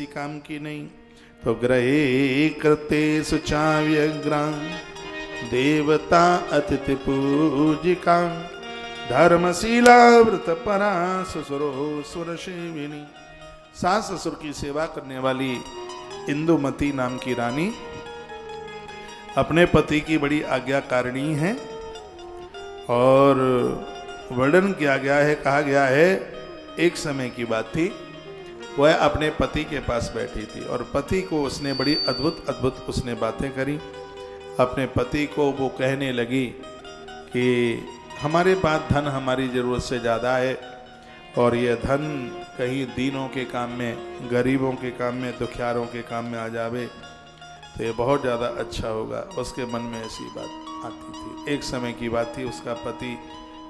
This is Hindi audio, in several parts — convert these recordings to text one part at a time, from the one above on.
किसी काम की नहीं। तो ग्रहे कृते सुचाव्यग्रां देवता अतिथि पूजिका धर्मशीला व्रतपरा ससुरो सुरसेविनी। सास ससुर की सेवा करने वाली इंदुमती नाम की रानी अपने पति की बड़ी आज्ञाकारिणी है। और वर्णन किया गया है, कहा गया है, एक समय की बात थी, वह अपने पति के पास बैठी थी और पति को उसने बड़ी अद्भुत अद्भुत उसने बातें करी। अपने पति को वो कहने लगी कि हमारे पास धन हमारी ज़रूरत से ज़्यादा है और यह धन कहीं दीनों के काम में, गरीबों के काम में, दुखियारों के काम में आ जावे तो ये बहुत ज़्यादा अच्छा होगा। उसके मन में ऐसी बात आती थी। एक समय की बात थी, उसका पति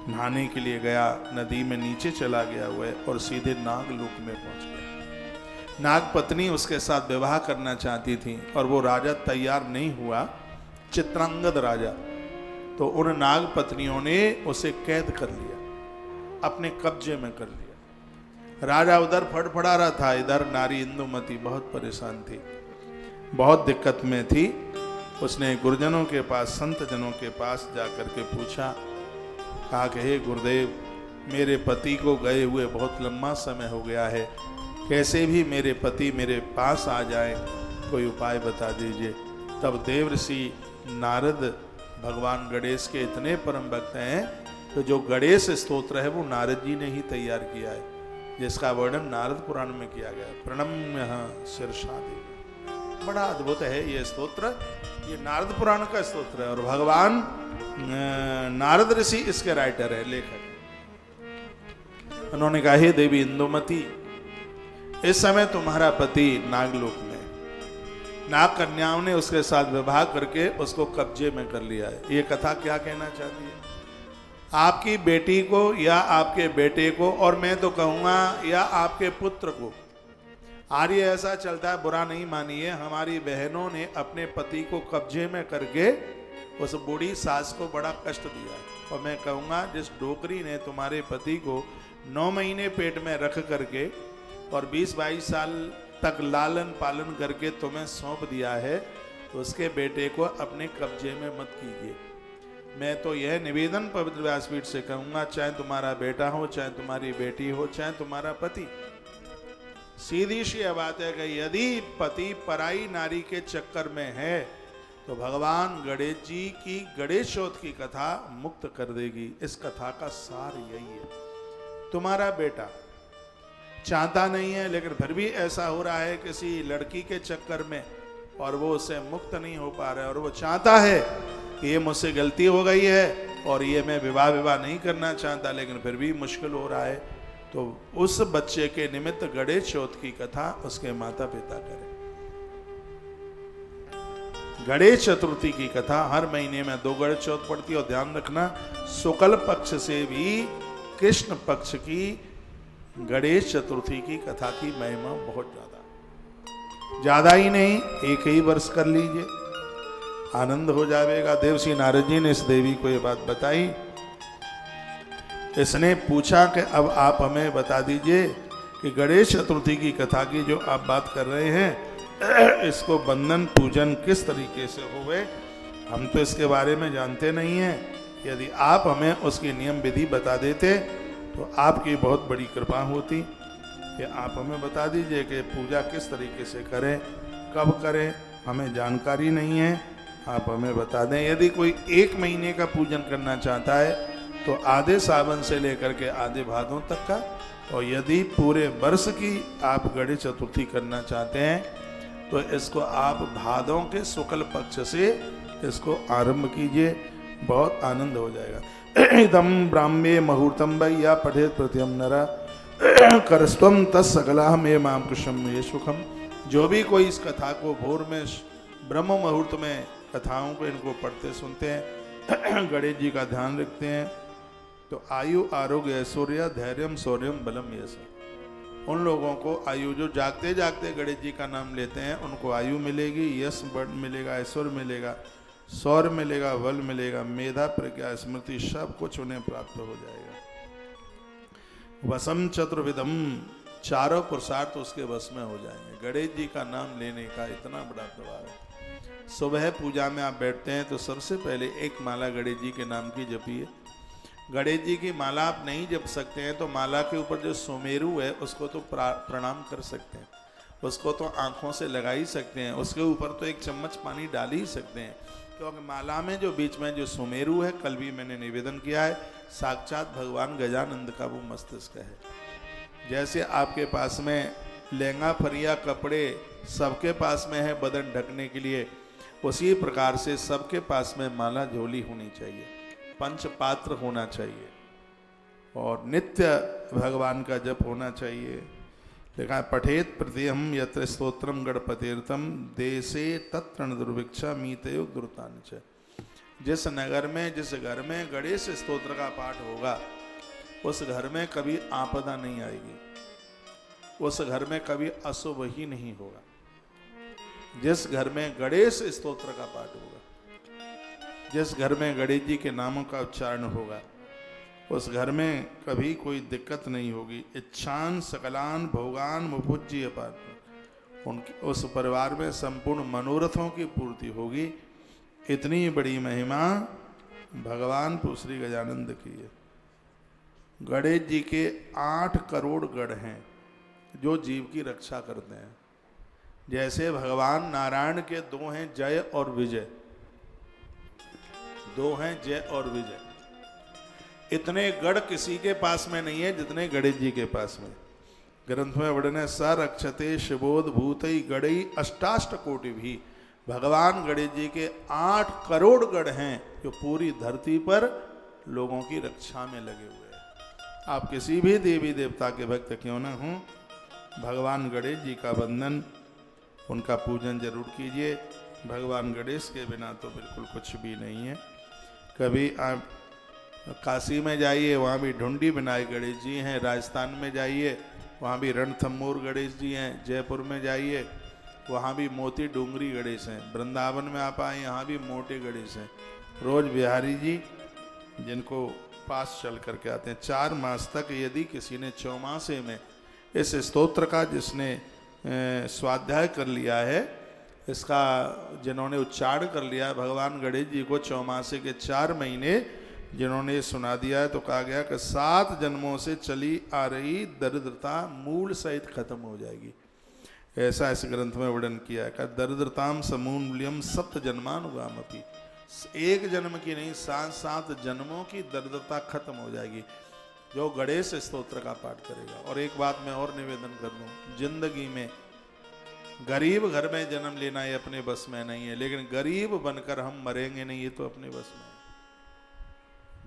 नहाने के लिए गया, नदी में नीचे चला गया हुआ है और सीधे नागलोक में पहुंच गया। नाग पत्नी उसके साथ विवाह करना चाहती थी और वो राजा तैयार नहीं हुआ, चित्रांगद राजा। तो उन नाग पत्नियों ने उसे कैद कर लिया, अपने कब्जे में कर लिया। राजा उधर फड़फड़ा रहा था, इधर नारी इंदुमती बहुत परेशान थी, बहुत दिक्कत में थी। उसने गुरुजनों के पास, संत जनों के पास जाकर के पूछा, कहा कि हे गुरुदेव, मेरे पति को गए हुए बहुत लंबा समय हो गया है, कैसे भी मेरे पति मेरे पास आ जाए, कोई उपाय बता दीजिए। तब देवर्षि नारद भगवान गणेश के इतने परम भक्त हैं तो जो गणेश स्तोत्र है वो नारद जी ने ही तैयार किया है, जिसका वर्णन नारद पुराण में किया गया। प्रणम्य शीर्षा देवी, बड़ा अद्भुत है ये स्तोत्र, ये नारद पुराण का स्तोत्र है और भगवान नारद ऋषि इसके राइटर है, लेखक। उन्होंने कहा, हे देवी इंदुमती, इस समय तुम्हारा पति नागलोक में, नाग कन्याओं ने उसके साथ विवाह करके उसको कब्जे में कर लिया है। ये कथा क्या कहना चाहती है? आपकी बेटी को या आपके बेटे को, और मैं तो कहूंगा या आपके पुत्र को, आज ये ऐसा चलता है, बुरा नहीं मानिए, हमारी बहनों ने अपने पति को कब्जे में करके उस बूढ़ी सास को बड़ा कष्ट दिया है। और मैं कहूँगा, जिस डोकरी ने तुम्हारे पति को 9 महीने पेट में रख करके और 20-22 साल तक लालन पालन करके तुम्हें सौंप दिया है, तो उसके बेटे को अपने कब्जे में मत कीजिए। मैं तो यह निवेदन पवित्र व्यासपीठ से कहूँगा, चाहे तुम्हारा बेटा हो, चाहे तुम्हारी बेटी हो, चाहे तुम्हारा पति, सीधी सी बात है कि यदि पति पराई नारी के चक्कर में है तो भगवान गणेश जी की गणेश चौथ की कथा मुक्त कर देगी। इस कथा का सार यही है। तुम्हारा बेटा चाहता नहीं है, लेकिन फिर भी ऐसा हो रहा है किसी लड़की के चक्कर में और वो उससे मुक्त नहीं हो पा रहा है, और वो चाहता है कि ये मुझसे गलती हो गई है और ये मैं विवाह नहीं करना चाहता, लेकिन फिर भी मुश्किल हो रहा है, तो उस बच्चे के निमित्त गणेश चौथ की कथा उसके माता पिता करें। गणेश चतुर्थी की कथा हर महीने में 2 गणेश चौथ पड़ती है, और ध्यान रखना, शुक्ल पक्ष से भी कृष्ण पक्ष की गणेश चतुर्थी की कथा की महिमा बहुत ज्यादा ही नहीं, एक ही वर्ष कर लीजिए, आनंद हो जाएगा। देवर्षि नारद जी ने इस देवी को ये बात बताई। इसने पूछा कि अब आप हमें बता दीजिए कि गणेश चतुर्थी की कथा की जो आप बात कर रहे हैं, इसको बंधन पूजन किस तरीके से होवे, हम तो इसके बारे में जानते नहीं हैं। यदि आप हमें उसकी नियम विधि बता देते तो आपकी बहुत बड़ी कृपा होती कि आप हमें बता दीजिए कि पूजा किस तरीके से करें, कब करें, हमें जानकारी नहीं है, आप हमें बता दें। यदि कोई 1 महीने का पूजन करना चाहता है तो आधे सावन से लेकर के आधे भादों तक का, और यदि पूरे वर्ष की आप गणेश चतुर्थी करना चाहते हैं तो इसको आप भादों के शुक्ल पक्ष से इसको आरंभ कीजिए, बहुत आनंद हो जाएगा। इदम ब्राह्मे मुहूर्तम वै या पठेत प्रतिम नरा करस्त्वम तत्सकला मे माम कृष्णम ये सुखम। जो भी कोई इस कथा को भोर में ब्रह्म मुहूर्त में कथाओं को इनको पढ़ते सुनते हैं, गणेश जी का ध्यान रखते हैं, तो आयु आरोग्य ऐश्वर्य धैर्यम शौर्यम बलम यश, उन लोगों को आयु, जो जागते जागते गणेश जी का नाम लेते हैं उनको आयु मिलेगी, यश मिलेगा, ऐश्वर्य मिलेगा, शौर्य मिलेगा, बल मिलेगा, मेधा प्रज्ञा स्मृति सब कुछ उन्हें प्राप्त हो जाएगा। वसम चतुर्विधम चारों पुरुषार्थ उसके बस में हो जाएंगे। गणेश जी का नाम लेने का इतना बड़ा प्रभाव है। सुबह पूजा में आप बैठते हैं तो सबसे पहले एक माला गणेश जी के नाम की जपिए। गणेश जी की माला आप नहीं जप सकते हैं तो माला के ऊपर जो सुमेरु है उसको तो प्रणाम कर सकते हैं, उसको तो आंखों से लगा ही सकते हैं, उसके ऊपर तो एक चम्मच पानी डाल ही सकते हैं, क्योंकि माला में जो बीच में जो सुमेरु है, कल भी मैंने निवेदन किया है, साक्षात भगवान गजानंद का वो मस्तिष्क है। जैसे आपके पास में लहंगा फरिया कपड़े सबके पास में है बदन ढकने के लिए, उसी प्रकार से सबके पास में माला झोली होनी चाहिए, पंच पात्र होना चाहिए और नित्य भगवान का जप होना चाहिए। देखा पठेत प्रतिहम यत्र स्तोत्रम गणपतिर्तम देशे तत्र न दुर्भिक्षा मीतयो दुर्तांच। जिस नगर में जिस घर में गणेश स्तोत्र का पाठ होगा उस घर में कभी आपदा नहीं आएगी, उस घर में कभी अशुभ ही नहीं होगा। जिस घर में गणेश स्तोत्र का पाठ होगा, जिस घर में गणेश जी के नामों का उच्चारण होगा, उस घर में कभी कोई दिक्कत नहीं होगी। इच्छान सकलान भोगान मुपुज्य पात्र, उनकी उस परिवार में संपूर्ण मनोरथों की पूर्ति होगी। इतनी बड़ी महिमा भगवान श्री गजानंद की है। गणेश जी के 8 करोड़ गढ़ हैं जो जीव की रक्षा करते हैं। जैसे भगवान नारायण के 2 हैं जय और विजय, 2 हैं जय और विजय। इतने गढ़ किसी के पास में नहीं है जितने गणेश जी के पास में। ग्रंथ में वर्णन है स रक्षते शिवोद भूतई गणई अष्टाष्ट कोटि भी। भगवान गणेश जी के 8 करोड़ गढ़ हैं जो पूरी धरती पर लोगों की रक्षा में लगे हुए हैं। आप किसी भी देवी देवता के भक्त क्यों न हों, भगवान गणेश जी का वंदन उनका पूजन जरूर कीजिए। भगवान गणेश के बिना तो बिल्कुल कुछ भी नहीं है। कभी आप काशी में जाइए, वहाँ भी ढूंढी विनायक गणेश जी हैं। राजस्थान में जाइए, वहाँ भी रणथंबोर गणेश जी हैं। जयपुर में जाइए, वहाँ भी मोती डूंगरी गणेश हैं। वृंदावन में आप आए, यहाँ भी मोटे गणेश हैं। रोज बिहारी जी जिनको पास चल करके आते हैं। 4 मास तक यदि किसी ने चौमासे में इस स्तोत्र का जिसने स्वाध्याय कर लिया है, इसका जिन्होंने उच्चारण कर लिया है, भगवान गणेश जी को चौमासे के 4 महीने जिन्होंने सुना दिया है, तो कहा गया कि 7 जन्मों से चली आ रही दरिद्रता मूल सहित खत्म हो जाएगी। ऐसा इस ग्रंथ में वर्णन किया है कि दरिद्रताम समूल्यम 7 जन्मानुगामपि। 1 जन्म की नहीं, 7 जन्मों की दरिद्रता खत्म हो जाएगी जो गणेश स्तोत्र का पाठ करेगा। और एक बात मैं और निवेदन कर दूं, जिंदगी में गरीब घर में जन्म लेना ये अपने बस में नहीं है, लेकिन गरीब बनकर हम मरेंगे नहीं, ये तो अपने बस में है।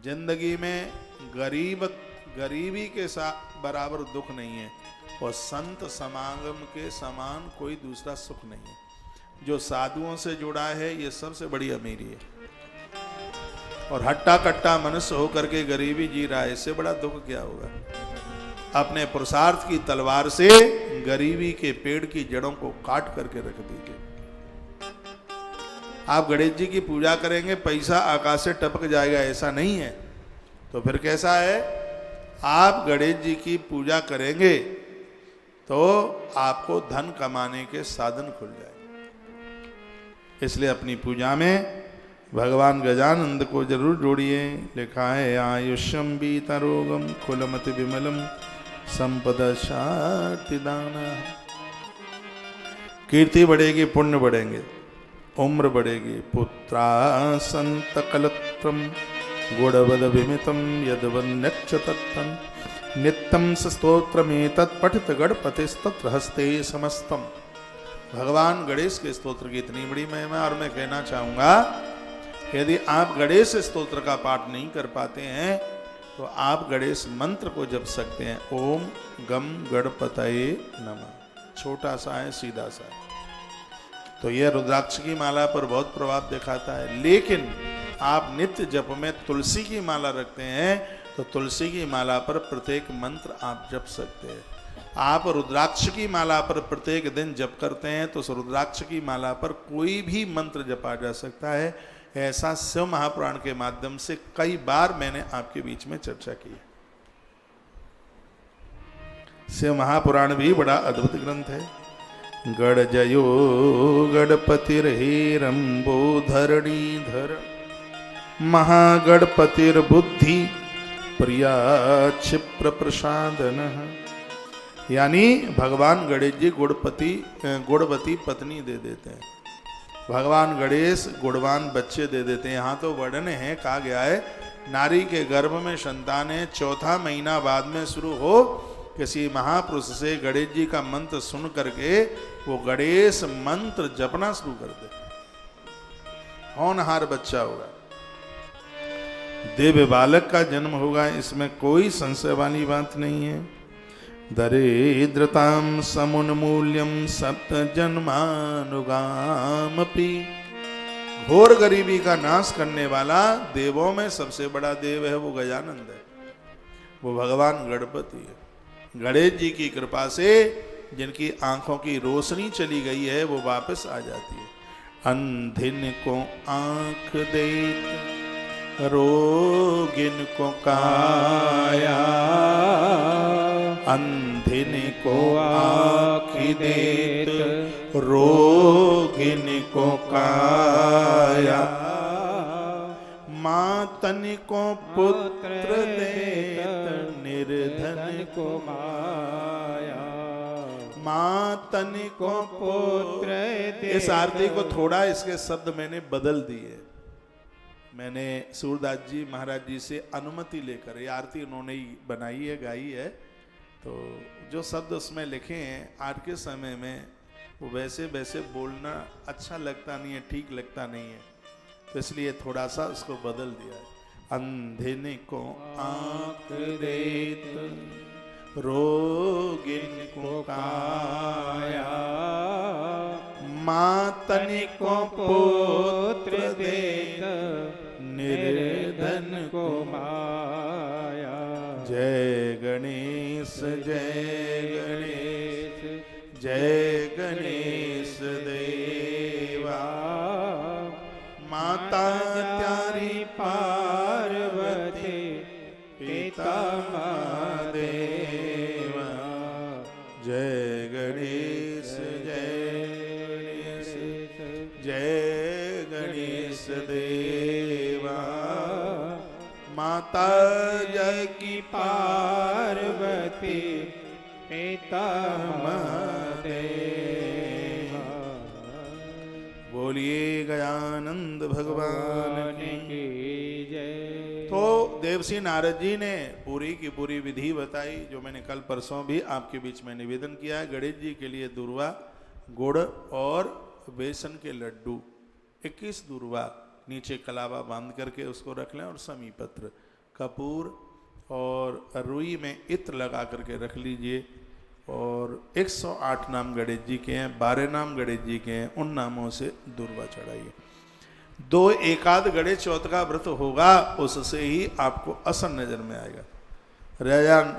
जिंदगी में गरीबी के साथ बराबर दुख नहीं है, और संत समागम के समान कोई दूसरा सुख नहीं है। जो साधुओं से जुड़ा है ये सबसे बड़ी अमीरी है, और हट्टा कट्टा मनुष्य होकर के गरीबी जी रहा है, इससे बड़ा दुख क्या होगा। अपने पुरुषार्थ की तलवार से गरीबी के पेड़ की जड़ों को काट करके रख दीजिए। आप गणेश जी की पूजा करेंगे पैसा आकाश से टपक जाएगा, ऐसा नहीं है। तो फिर कैसा है, आप गणेश जी की पूजा करेंगे तो आपको धन कमाने के साधन खुल जाएंगे। इसलिए अपनी पूजा में भगवान गजानंद को जरूर जोड़िए। लिखा है आयुष्यम बीतरोगम कुलमति विमलम संपदा शांति दाना। कीर्ति बढ़ेगी, पुण्य बढ़ेंगे, उम्र बढ़ेगी। पुत्रा संत कलत्रम गुणवद विमितम यदवन्यक्ष तत्तम नित्यम स्तोत्रमेतत् पठित गणपतिस्तत्र हस्ते समस्तम। भगवान गणेश के स्तोत्र की इतनी बड़ी महिमा। और मैं कहना चाहूंगा, यदि आप गणेश स्तोत्र का पाठ नहीं कर पाते हैं तो आप गणेश मंत्र को जप सकते हैं। ओम गम गणपतये नमः। छोटा सा है, सीधा सा है, तो यह रुद्राक्ष की माला पर बहुत प्रभाव दिखाता है। लेकिन आप नित्य जप में तुलसी की माला रखते हैं तो तुलसी की माला पर प्रत्येक मंत्र आप जप सकते हैं। आप रुद्राक्ष की माला पर प्रत्येक दिन जप करते हैं तो उस रुद्राक्ष की माला पर कोई भी मंत्र जपा जा सकता है। ऐसा शिव महापुराण के माध्यम से कई बार मैंने आपके बीच में चर्चा की है। से महापुराण भी बड़ा अद्भुत ग्रंथ है। गण जयो गणपतिर्हेरंबो धरणीधर महागणपतिर्बुद्धि प्रिया क्षिप्र प्रसादन। यानी भगवान गणेश जी गुणवती पत्नी दे देते हैं, भगवान गणेश गुणवान बच्चे दे देते हैं। यहाँ तो वर्णन है, कहा गया है नारी के गर्भ में संतान है, चौथा महीना बाद में शुरू हो, किसी महापुरुष से गणेश जी का मंत्र सुन करके वो गणेश मंत्र जपना शुरू कर दे, होनहार बच्चा होगा, दिव्य बालक का जन्म होगा, इसमें कोई संशय वाली बात नहीं है। दरिद्रताम समुन्मूल्यम सप्त जन्मानुगामपि। घोर गरीबी का नाश करने वाला देवों में सबसे बड़ा देव है, वो गजानंद है, वो भगवान गणपति है। गणेश जी की कृपा से जिनकी आंखों की रोशनी चली गई है वो वापस आ जाती है। अंधिन को आंख देत रोगिन को काया, अंधिन को आँख देत रोगिन को काया, मातन को पुत्र देत निर्धन को माया, मातन को पुत्र देत। इस आरती को थोड़ा इसके शब्द मैंने बदल दिए, मैंने सूरदास जी महाराज जी से अनुमति लेकर, ये आरती उन्होंने ही बनाई है, गाई है, तो जो शब्द उसमें लिखे हैं आज के समय में वो वैसे वैसे बोलना अच्छा लगता नहीं है, ठीक लगता नहीं है, तो इसलिए थोड़ा सा उसको बदल दिया है। अंधिन को आँख देत रोगिन को काया, मातन को पुत्र देत निर्धन को माया। जय गणेश जय गणेश जय गणेश देवा, माता त्यारी पार्वती पिता महादेवा। जय गणेश जय गणेश देवा, माता जय की पार्वती पिता महादेवा। बोलिए गजानंद भगवान की जय। तो देवसी नारद जी ने पूरी की पूरी विधि बताई, जो मैंने कल परसों भी आपके बीच में निवेदन किया है। गणेश जी के लिए दूर्वा, गुड़ और बेसन के लड्डू 21 दूर्वा नीचे कलावा बांध करके उसको रख लें, और समी पत्र, कपूर और रुई में इत्र लगा करके रख लीजिए। और 108 नाम गणेश जी के हैं, 12 नाम गणेश जी के हैं, उन नामों से दूर्वा चढ़ाइए। 2 एकाद गणेश चौथ का व्रत होगा, उससे ही आपको असल नजर में आएगा।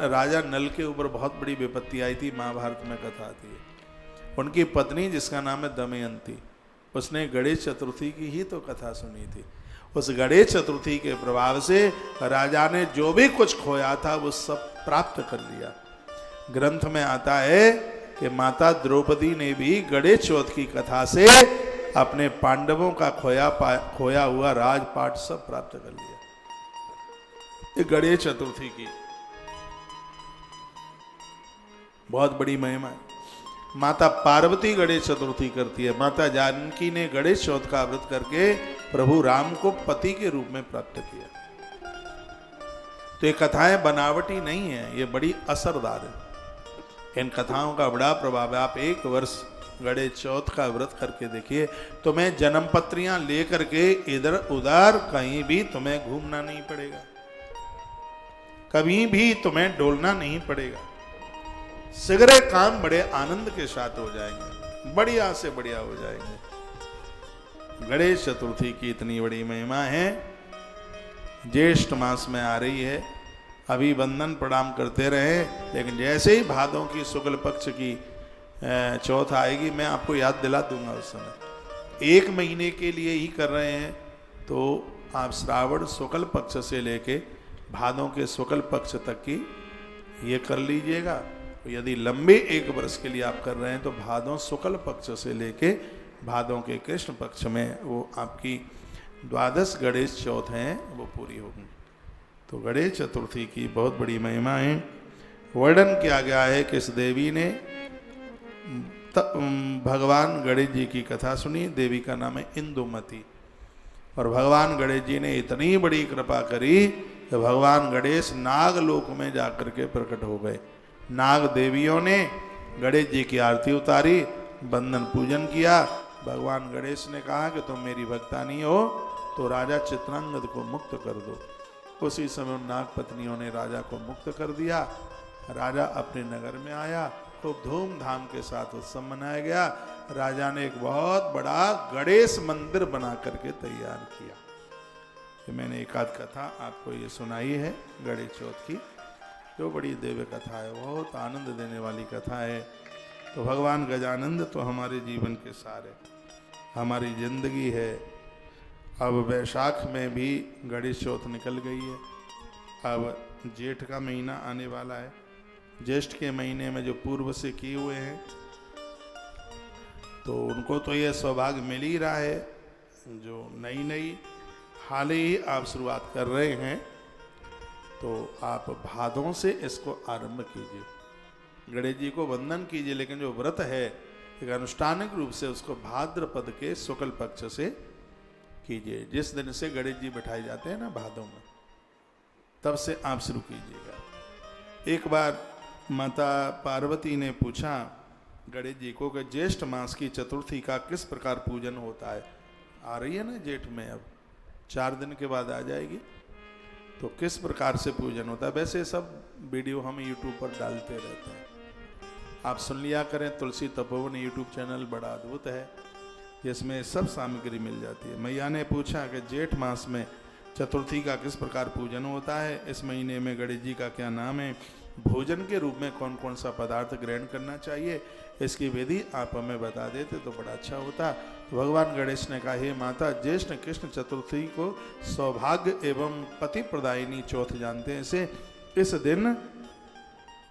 राजा नल के ऊपर बहुत बड़ी विपत्ति आई थी, महाभारत में कथा आती है। उनकी पत्नी जिसका नाम है दमयंती, उसने गणेश चतुर्थी की ही तो कथा सुनी थी। उस गणेश चतुर्थी के प्रभाव से राजा ने जो भी कुछ खोया था वो सब प्राप्त कर लिया। ग्रंथ में आता है कि माता द्रौपदी ने भी गणेश चौथ की कथा से अपने पांडवों का खोया हुआ राजपाट सब प्राप्त कर लिया। ये गणेश चतुर्थी की बहुत बड़ी महिमा है। माता पार्वती गणेश चतुर्थी करती है। माता जानकी ने गणेश चौथ का व्रत करके प्रभु राम को पति के रूप में प्राप्त किया। तो ये कथाएं बनावटी नहीं है, ये बड़ी असरदार है। इन कथाओं का बड़ा प्रभाव है। आप 1 वर्ष गणेश चौथ का व्रत करके देखिए, तुम्हें जन्म पत्रियां लेकर के इधर उधर कहीं भी तुम्हें घूमना नहीं पड़ेगा, कभी भी तुम्हें डोलना नहीं पड़ेगा। सगरे काम बड़े आनंद के साथ हो जाएंगे, बढ़िया से बढ़िया हो जाएंगे। गणेश चतुर्थी की इतनी बड़ी महिमा है। ज्येष्ठ मास में आ रही है, अभी वंदन प्रणाम करते रहे, लेकिन जैसे ही भादों की शुक्ल पक्ष की चौथ आएगी मैं आपको याद दिला दूंगा। उस समय 1 महीने के लिए ही कर रहे हैं, तो आप श्रावण शुक्ल पक्ष से लेके भादों के शुक्ल पक्ष तक की ये कर लीजिएगा। यदि लंबे 1 वर्ष के लिए आप कर रहे हैं तो भादों शुक्ल पक्ष से लेके भादों के कृष्ण पक्ष में वो आपकी 12 गणेश चौथ हैं वो पूरी होगी। तो गणेश चतुर्थी की बहुत बड़ी महिमा है। वर्णन किया गया है कि इस देवी ने भगवान गणेश जी की कथा सुनी। देवी का नाम है इंदुमती। और भगवान गणेश जी ने इतनी बड़ी कृपा करी कि भगवान गणेश नागलोक में जाकर के प्रकट हो गए। नाग देवियों ने गणेश जी की आरती उतारी, बंदन पूजन किया। भगवान गणेश ने कहा कि तुम मेरी भक्तानी हो तो राजा चित्रांगद को मुक्त कर दो। उसी समय उन नाग पत्नियों ने राजा को मुक्त कर दिया। राजा अपने नगर में आया, खूब धूमधाम के साथ उत्सव मनाया गया। राजा ने एक बहुत बड़ा गणेश मंदिर बना करके तैयार किया। कि मैंने एक आध कथा आपको ये सुनाई है गणेश चौथ की, जो बड़ी दिव्य कथा है, बहुत आनंद देने वाली कथा है। तो भगवान गजानंद तो हमारे जीवन के सार है, हमारी जिंदगी है। अब वैशाख में भी गणेश चौथ निकल गई है। अब जेठ का महीना आने वाला है। ज्येष्ठ के महीने में जो पूर्व से किए हुए हैं तो उनको तो ये सौभाग्य मिल ही रहा है। जो नई नई हाल ही आप शुरुआत कर रहे हैं तो आप भादों से इसको आरंभ कीजिए। गणेश जी को वंदन कीजिए, लेकिन जो व्रत है एक अनुष्ठानिक रूप से उसको भाद्रपद के शुक्ल पक्ष से कीजिए। जिस दिन से गणेश जी बिठाए जाते हैं ना भादों में, तब से आप शुरू कीजिएगा। एक बार माता पार्वती ने पूछा गणेश जी को कि ज्येष्ठ मास की चतुर्थी का किस प्रकार पूजन होता है। आ रही है ना जेठ में, अब 4 दिन के बाद आ जाएगी। तो किस प्रकार से पूजन होता है। वैसे सब वीडियो हम यूट्यूब पर डालते रहते हैं, आप सुन लिया करें। तुलसी तपोवन यूट्यूब चैनल बड़ा अद्भुत है, जिसमें सब सामग्री मिल जाती है। मैया ने पूछा कि जेठ मास में चतुर्थी का किस प्रकार पूजन होता है, इस महीने में गणेश जी का क्या नाम है, भोजन के रूप में कौन कौन सा पदार्थ ग्रहण करना चाहिए, इसकी विधि आप हमें बता देते तो बड़ा अच्छा होता। तो भगवान गणेश ने कहा, हे माता, ज्येष्ठ कृष्ण चतुर्थी को सौभाग्य एवं पति प्रदायिनी चौथ जानते हैं। इसे इस दिन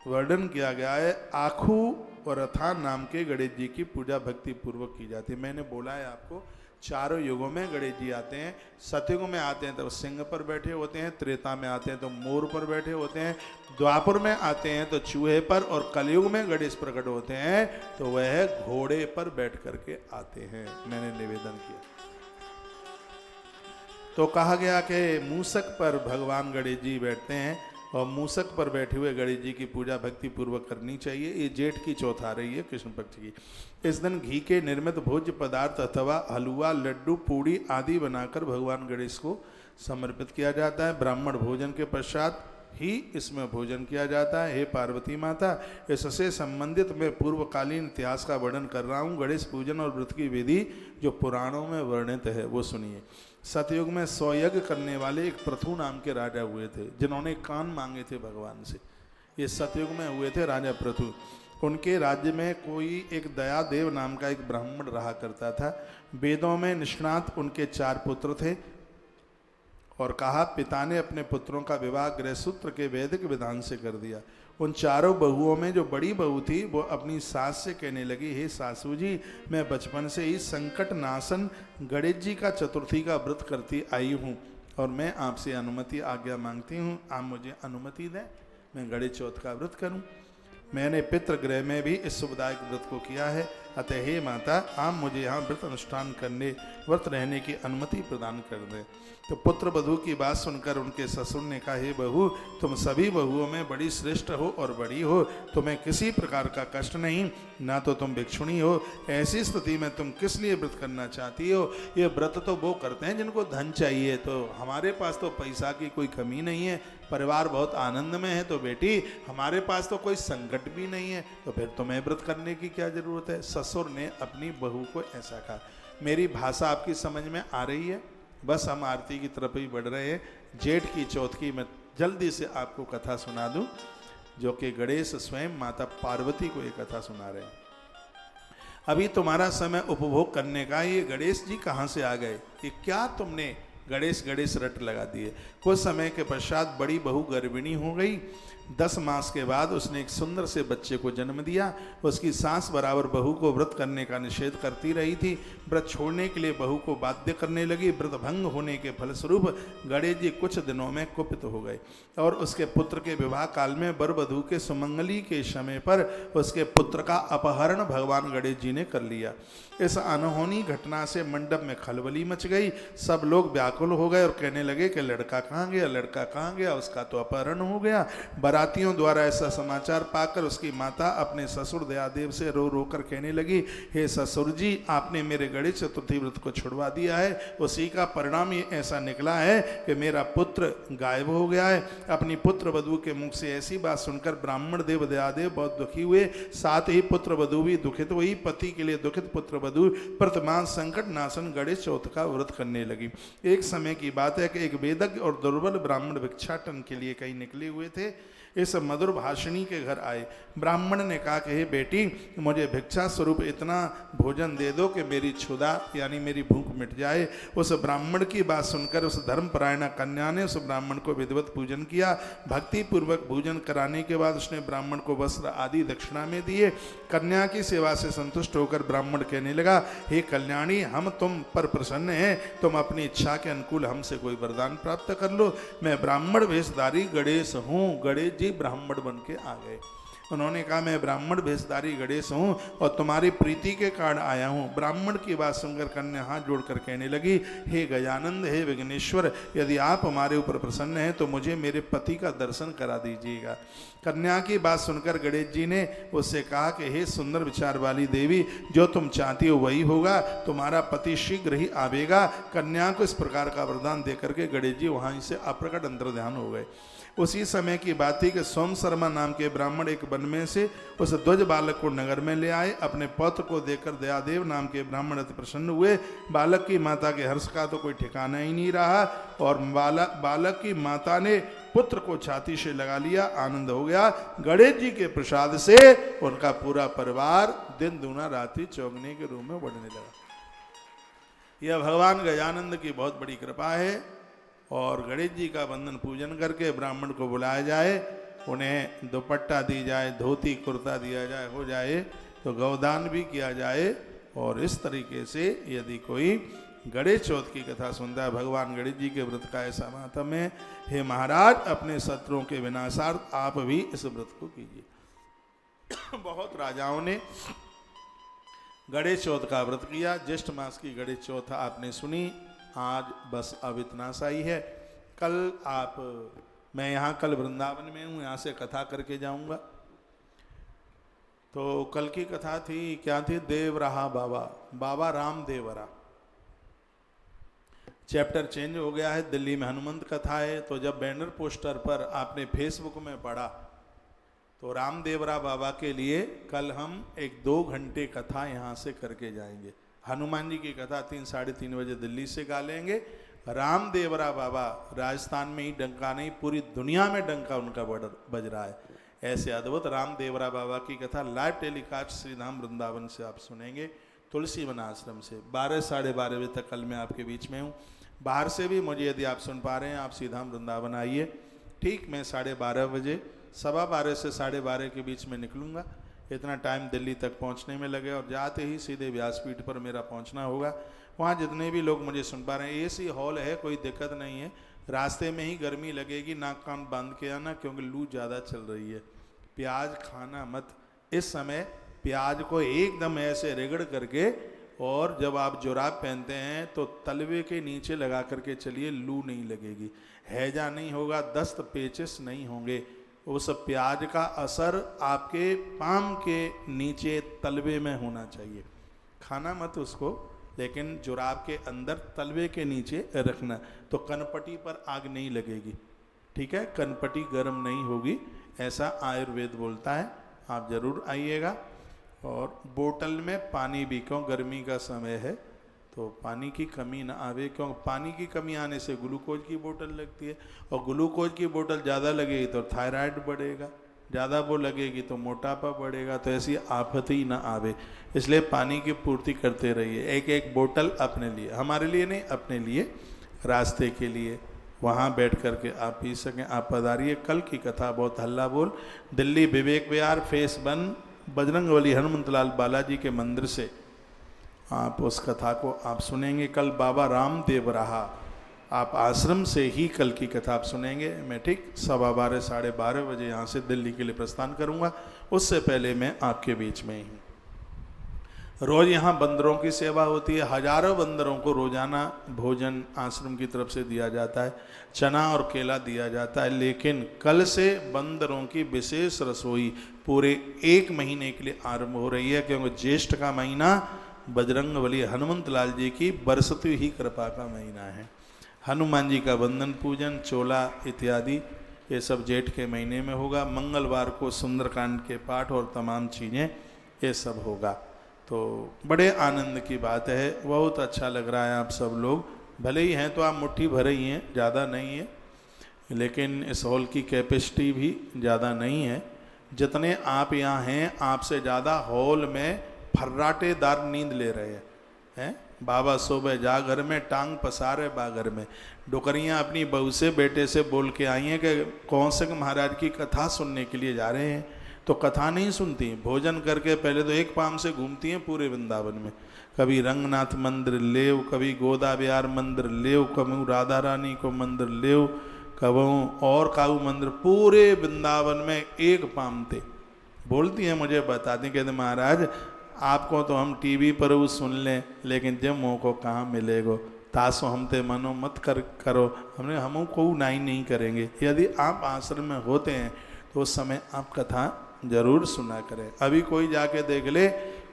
वर्णन किया गया है, आखू और अथा नाम के गणेश जी की पूजा भक्ति पूर्वक की जाती है। मैंने बोला है आपको, चारों युगों में गणेश जी आते हैं। सतयुग में आते हैं तो सिंह पर बैठे होते हैं, त्रेता में आते हैं तो मोर पर बैठे होते हैं, द्वापर में आते हैं तो चूहे पर, और कलयुग में गणेश प्रकट होते हैं तो वह घोड़े पर बैठ करके आते हैं। मैंने निवेदन किया तो कहा गया कि मूसक पर भगवान गणेश जी बैठते हैं और मूसक पर बैठे हुए गणेश जी की पूजा भक्ति पूर्वक करनी चाहिए। ये जेठ की चौथ आ रही है कृष्ण पक्ष की। इस दिन घी के निर्मित भोज्य पदार्थ अथवा हलवा, लड्डू, पूड़ी आदि बनाकर भगवान गणेश को समर्पित किया जाता है। ब्राह्मण भोजन के पश्चात ही इसमें भोजन किया जाता है। हे पार्वती माता, इससे संबंधित मैं पूर्वकालीन इतिहास का वर्णन कर रहा हूँ। गणेश पूजन और व्रत की विधि जो पुराणों में वर्णित है वो सुनिए। सतयुग में 100 यज्ञ करने वाले एक पृथु नाम के राजा हुए थे, जिन्होंने कान मांगे थे भगवान से। ये सतयुग में हुए थे राजा पृथु। उनके राज्य में कोई एक दयादेव नाम का एक ब्राह्मण रहा करता था। वेदों में निष्णात उनके 4 पुत्र थे और कहा, पिता ने अपने पुत्रों का विवाह गृहसूत्र के वैदिक विधान से कर दिया। उन चारों बहुओं में जो बड़ी बहू थी वो अपनी सास से कहने लगी, हे सासू जी, मैं बचपन से ही संकट नाशन गणेश जी का चतुर्थी का व्रत करती आई हूँ और मैं आपसे अनुमति आज्ञा मांगती हूँ, आप मुझे अनुमति दें, मैं गणेश चौथ का व्रत करूँ। मैंने पितृगृह में भी इस शुभदायक व्रत को किया है, अतः हे माता, आप मुझे यहाँ व्रत अनुष्ठान करने, व्रत रहने की अनुमति प्रदान कर दें। तो पुत्र वधू की बात सुनकर उनके ससुर ने कहा, हे बहू, तुम सभी बहुओं में बड़ी श्रेष्ठ हो और बड़ी हो, तुम्हें किसी प्रकार का कष्ट नहीं, ना तो तुम भिक्षुणी हो। ऐसी स्थिति में तुम किस लिए व्रत करना चाहती हो? ये व्रत तो वो करते हैं जिनको धन चाहिए, तो हमारे पास तो पैसा की कोई कमी नहीं है, परिवार बहुत आनंद में है, तो बेटी हमारे पास तो कोई संकट भी नहीं है, तो फिर तुम्हें व्रत करने की क्या जरूरत है। ससुर ने अपनी बहू को ऐसा कहा। मेरी भाषा आपकी समझ में आ रही है? बस हम आरती की तरफ ही बढ़ रहे हैं। जेठ की चौथ की मैं जल्दी से आपको कथा सुना दूं, जो कि गणेश स्वयं माता पार्वती को ये कथा सुना रहे हैं। अभी तुम्हारा समय उपभोग करने का, ये गणेश जी कहाँ से आ गए? ये क्या तुमने गणेश गणेश रट लगा दिए? कुछ समय के पश्चात बड़ी बहू गर्भिणी हो गई। 10 मास के बाद उसने एक सुंदर से बच्चे को जन्म दिया। उसकी सास बराबर बहू को व्रत करने का निषेध करती रही थी। व्रत छोड़ने के लिए बहू को बाध्य करने लगी। व्रत भंग होने के फलस्वरूप गणेश जी कुछ दिनों में कुपित हो गए और उसके पुत्र के विवाह काल में वर वधू के सुमंगली के समय पर उसके पुत्र का अपहरण भगवान गणेश जी ने कर लिया। इस अनहोनी घटना से मंडप में खलबली मच गई। सब लोग व्याकुल हो गए और कहने लगे कि लड़का कहाँ गया, लड़का कहाँ गया, उसका तो अपहरण हो गया। बारातियों द्वारा ऐसा समाचार पाकर उसकी माता अपने ससुर दयादेव से रो रो कर कहने लगी, हे ससुर जी, आपने मेरे गणेश चतुर्थी व्रत को छुड़वा दिया है। उसी का परिणाम ये ऐसा निकला है कि मेरा पुत्र गायब हो गया है। अपनी पुत्र वधू के मुख से ऐसी बात सुनकर ब्राह्मण देव दयादेव बहुत दुखी हुए। साथ ही पुत्र वधू भी दुखित हुई। पति के लिए दुखित पुत्र वधू वर्तमान संकट नाशन गणेश चौथ का व्रत करने लगी। एक समय की बात है कि एक वेदज्ञ और दुर्बल ब्राह्मण भिक्षाटन के लिए कहीं निकले हुए थे। इस मधुर भाषिणी के घर आए। ब्राह्मण ने कहा कि हे बेटी, मुझे भिक्षा स्वरूप इतना भोजन दे दो कि मेरी क्षुधा यानी मेरी भूख मिट जाए। उस ब्राह्मण की बात सुनकर उस धर्मपरायणा कन्या ने उस ब्राह्मण को विधिवत पूजन किया। भक्ति पूर्वक भोजन कराने के बाद उसने ब्राह्मण को वस्त्र आदि दक्षिणा में दिए। कन्या की सेवा से संतुष्ट होकर ब्राह्मण कहने लगा, हे कल्याणी, हम तुम पर प्रसन्न हैं। तुम अपनी इच्छा के अनुकूल हमसे कोई वरदान प्राप्त कर लो। मैं ब्राह्मण वेशधारी गणेश हूँ। गणेश जी ब्राह्मण बन के आ गए। उन्होंने कहा, मैं ब्राह्मण भेषधारी गणेश हूँ और तुम्हारी प्रीति के कारण आया हूँ। ब्राह्मण की बात सुनकर कन्या हाथ जोड़कर कहने लगी, हे गजानंद, हे विघ्नेश्वर, यदि आप हमारे ऊपर प्रसन्न हैं तो मुझे मेरे पति का दर्शन करा दीजिएगा। कन्या की बात सुनकर गणेश जी ने उससे कहा कि हे सुंदर विचार वाली देवी, जो तुम चाहती हो वही होगा। तुम्हारा पति शीघ्र ही आवेगा। कन्या को इस प्रकार का वरदान देकर के गणेश जी वहाँ से अप्रकट अंतर्ध्यान हो गए। उसी समय की बात थी कि सोम शर्मा नाम के ब्राह्मण एक वन में से उस ध्वज बालक को नगर में ले आए। अपने पौत्र को देखकर दयादेव नाम के ब्राह्मण अति प्रसन्न हुए। बालक की माता के हर्ष का तो कोई ठिकाना ही नहीं रहा और बालक की माता ने पुत्र को छाती से लगा लिया। आनंद हो गया। गणेश जी के प्रसाद से उनका पूरा परिवार दिन दूना रात्रि चौगने के रूप में बढ़ने लगा। यह भगवान गजानंद की बहुत बड़ी कृपा है। और गणेश जी का वंदन पूजन करके ब्राह्मण को बुलाया जाए, उन्हें दुपट्टा दी जाए, धोती कुर्ता दिया जाए, हो जाए तो गौदान भी किया जाए। और इस तरीके से यदि कोई गणेश चौथ की कथा सुनता है, भगवान गणेश जी के व्रत का ऐसा महात्म्य है। हे महाराज, अपने शत्रुओं के विनाशार्थ आप भी इस व्रत को कीजिए। बहुत राजाओं ने गणेश चौथ का व्रत किया। ज्येष्ठ मास की गणेश चौथ आपने सुनी। आज बस अब इतना सा ही है। मैं यहाँ कल वृंदावन में हूँ, यहाँ से कथा करके जाऊँगा। तो कल की कथा थी, क्या थी? देव रहा बाबा राम देवरा। चैप्टर चेंज हो गया है। दिल्ली में हनुमंत कथा है। तो जब बैनर पोस्टर पर आपने फेसबुक में पढ़ा तो रामदेवरा बाबा के लिए कल हम 1-2 घंटे कथा यहाँ से करके जाएंगे। हनुमान जी की कथा 3-3:30 बजे दिल्ली से गा लेंगे। रामदेवरा बाबा राजस्थान में ही डंका नहीं, पूरी दुनिया में डंका उनका बज रहा है। ऐसे अद्भुत रामदेवरा बाबा की कथा लाइव टेलीकास्ट श्रीधाम वृंदावन से आप सुनेंगे, तुलसी वन आश्रम से। 12-12:30 बजे तक कल मैं आपके बीच में हूँ। बाहर से भी मुझे यदि आप सुन पा रहे हैं, आप श्रीधाम वृंदावन आइए। ठीक मैं 12:30 बजे, 12:15 से 12:30 के बीच में निकलूँगा। इतना टाइम दिल्ली तक पहुंचने में लगे और जाते ही सीधे व्यासपीठ पर मेरा पहुंचना होगा। वहाँ जितने भी लोग मुझे सुन पा रहे हैं, एसी हॉल है, कोई दिक्कत नहीं है। रास्ते में ही गर्मी लगेगी, नाक कान बांध के आना क्योंकि लू ज़्यादा चल रही है। प्याज खाना मत। इस समय प्याज को एकदम ऐसे रगड़ करके, और जब आप जुराब पहनते हैं तो तलवे के नीचे लगा करके चलिए, लू नहीं लगेगी, हैजा नहीं होगा, दस्त पेचिस नहीं होंगे। उस प्याज का असर आपके पाम के नीचे तलवे में होना चाहिए। खाना मत उसको, लेकिन जुराब के अंदर तलवे के नीचे रखना, तो कनपटी पर आग नहीं लगेगी। ठीक है, कनपटी गर्म नहीं होगी, ऐसा आयुर्वेद बोलता है। आप जरूर आइएगा। और बोतल में पानी भी, क्यों गर्मी का समय है तो पानी की कमी ना आवे, क्यों पानी की कमी आने से ग्लूकोज की बोतल लगती है, और ग्लूकोज की बोतल ज़्यादा लगेगी तो थायराइड बढ़ेगा, ज़्यादा वो लगेगी तो मोटापा बढ़ेगा, तो ऐसी आफत ही ना आवे। इसलिए पानी की पूर्ति करते रहिए। एक बोतल अपने लिए, हमारे लिए नहीं, अपने लिए, रास्ते के लिए। वहाँ बैठ कर के आप पी सकें, आप पधारिए। कल की कथा बहुत हल्ला बोल दिल्ली विवेक विहार फेस 1 बजरंगबली हनुमंतलाल बालाजी के मंदिर से आप उस कथा को आप सुनेंगे। कल बाबा रामदेव रहा, आप आश्रम से ही कल की कथा आप सुनेंगे। मैं ठीक 12:15 साढ़े 12 बजे यहाँ से दिल्ली के लिए प्रस्थान करूँगा, उससे पहले मैं आपके बीच में ही हूँ। रोज़ यहाँ बंदरों की सेवा होती है, हजारों बंदरों को रोज़ाना भोजन आश्रम की तरफ से दिया जाता है, चना और केला दिया जाता है। लेकिन कल से बंदरों की विशेष रसोई पूरे 1 महीने के लिए आरंभ हो रही है, क्योंकि ज्येष्ठ का महीना बजरंगबली हनुमंतलाल जी की बरसती ही कृपा का महीना है। हनुमान जी का वंदन पूजन चोला इत्यादि ये सब जेठ के महीने में होगा। मंगलवार को सुंदरकांड के पाठ और तमाम चीज़ें ये सब होगा। तो बड़े आनंद की बात है, बहुत अच्छा लग रहा है। आप सब लोग भले ही हैं तो आप मुट्ठी भरे ही हैं, ज़्यादा नहीं है, लेकिन इस हॉल की कैपेसिटी भी ज़्यादा नहीं है। जितने आप यहाँ हैं आपसे ज़्यादा हॉल में फर्राटेदार नींद ले रहे हैं। बाबा सोबे जा घर में टांग पसारे बागर में। डुकरियाँ अपनी बहू से बेटे से बोल के आई हैं कि कौशक महाराज की कथा सुनने के लिए जा रहे हैं, तो कथा नहीं सुनती, भोजन करके पहले तो एक पाम से घूमती हैं पूरे वृंदावन में। कभी रंगनाथ मंदिर लेव, कभी गोदा विहार मंदिर लेव, कभी राधा रानी को मंदिर लेव, कबहू और काऊ मंदिर, पूरे वृंदावन में एक पाम थे। बोलती हैं मुझे बताती, कहते महाराज आपको तो हम टीवी पर वो सुन लें, लेकिन जब मुँह को कहाँ मिलेगो, तासो हमते मनो मत करो, हमने हम को नहीं करेंगे। यदि आप आश्रम में होते हैं तो उस समय आप कथा जरूर सुना करें। अभी कोई जाके देख ले,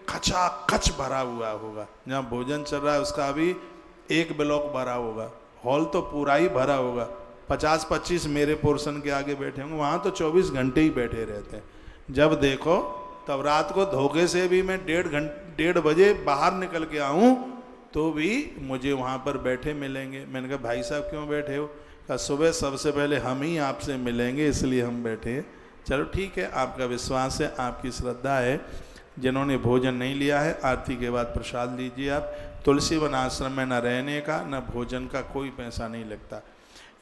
खचा खच भरा हुआ होगा, जहाँ भोजन चल रहा है उसका अभी 1 ब्लॉक भरा होगा, हॉल तो पूरा ही भरा होगा। 50-25 मेरे पोर्शन के आगे बैठे होंगे, वहाँ तो 24 घंटे ही बैठे रहते हैं। जब देखो तब रात को धोखे से भी मैं 1:30 बजे बाहर निकल के आऊँ तो भी मुझे वहाँ पर बैठे मिलेंगे। मैंने कहा भाई साहब क्यों बैठे हो? कहा सुबह सबसे पहले हम ही आपसे मिलेंगे इसलिए हम बैठे हैं। चलो ठीक है, आपका विश्वास है, आपकी श्रद्धा है। जिन्होंने भोजन नहीं लिया है आरती के बाद प्रसाद लीजिए आप। तुलसी वन आश्रम में न रहने का न भोजन का कोई पैसा नहीं लगता।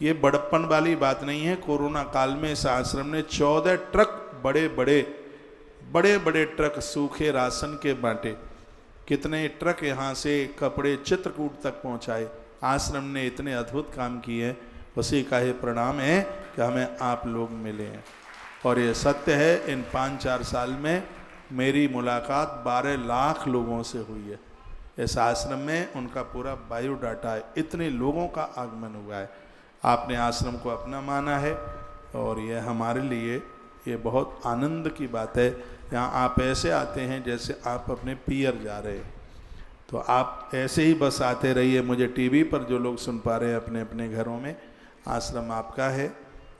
ये बड़प्पन वाली बात नहीं है। कोरोना काल में इस आश्रम ने 14 ट्रक बड़े बड़े ट्रक सूखे राशन के बांटे। कितने ट्रक यहाँ से कपड़े चित्रकूट तक पहुँचाए। आश्रम ने इतने अद्भुत काम किए हैं, उसी का ही प्रणाम है कि हमें आप लोग मिले हैं। और ये सत्य है, इन 5-4 साल में मेरी मुलाकात 12 लाख लोगों से हुई है। इस आश्रम में उनका पूरा बायोडाटा है, इतने लोगों का आगमन हुआ है। आपने आश्रम को अपना माना है और ये हमारे लिए ये बहुत आनंद की बात है। यहाँ आप ऐसे आते हैं जैसे आप अपने पियर जा रहे हैं। तो आप ऐसे ही बस आते रहिए। मुझे टीवी पर जो लोग सुन पा रहे हैं अपने अपने घरों में, आश्रम आपका है,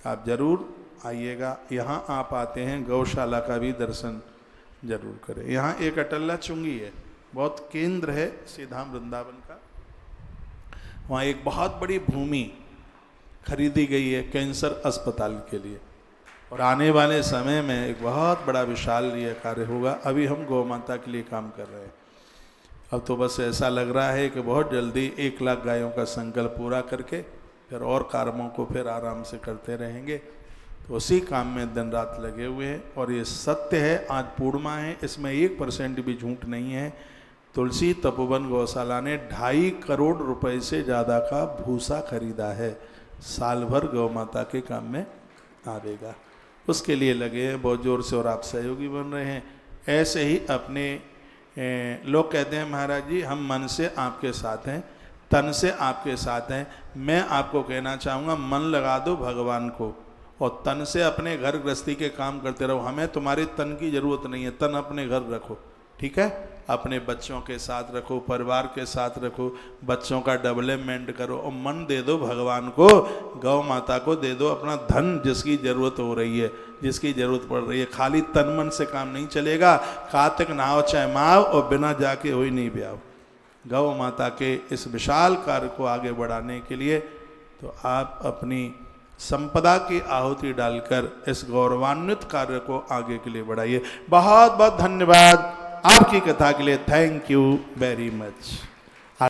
आप जरूर आइएगा। यहाँ आप आते हैं गौशाला का भी दर्शन जरूर करें। यहाँ एक अटल्ला चुंगी है, बहुत केंद्र है सीधाम वृंदावन का। वहाँ एक बहुत बड़ी भूमि खरीदी गई है कैंसर अस्पताल के लिए, और आने वाले समय में एक बहुत बड़ा विशाल ये कार्य होगा। अभी हम गौ माता के लिए काम कर रहे हैं। अब तो बस ऐसा लग रहा है कि बहुत जल्दी 1 लाख गायों का संकल्प पूरा करके फिर और कामों को फिर आराम से करते रहेंगे। तो उसी काम में दिन रात लगे हुए हैं। और ये सत्य है, आज पूर्णिमा है, इसमें 1% भी झूठ नहीं है। तुलसी तपोवन गौशाला ने 2.5 करोड़ रुपए से ज़्यादा का भूसा खरीदा है। साल भर गौ माता के काम में आवेगा, उसके लिए लगे हैं बहुत जोर से, और आप सहयोगी बन रहे हैं। ऐसे ही अपने लोग कहते हैं महाराज जी हम मन से आपके साथ हैं, तन से आपके साथ हैं। मैं आपको कहना चाहूँगा मन लगा दो भगवान को और तन से अपने घर गृहस्थी के काम करते रहो। हमें तुम्हारे तन की ज़रूरत नहीं है, तन अपने घर रखो, ठीक है? अपने बच्चों के साथ रखो, परिवार के साथ रखो, बच्चों का डेवलपमेंट करो, और मन दे दो भगवान को, गौ माता को दे दो अपना धन, जिसकी ज़रूरत हो रही है, जिसकी ज़रूरत पड़ रही है। खाली तन मन से काम नहीं चलेगा। कार्तिक नहाओ चाहे माओ और बिना जाके हुई नहीं ब्याओ। गौ माता के इस विशाल कार्य को आगे बढ़ाने के लिए तो आप अपनी संपदा की आहुति डालकर इस गौरवान्वित कार्य को आगे के लिए बढ़ाइए। बहुत बहुत धन्यवाद आपकी कथा के लिए। Thank you very much.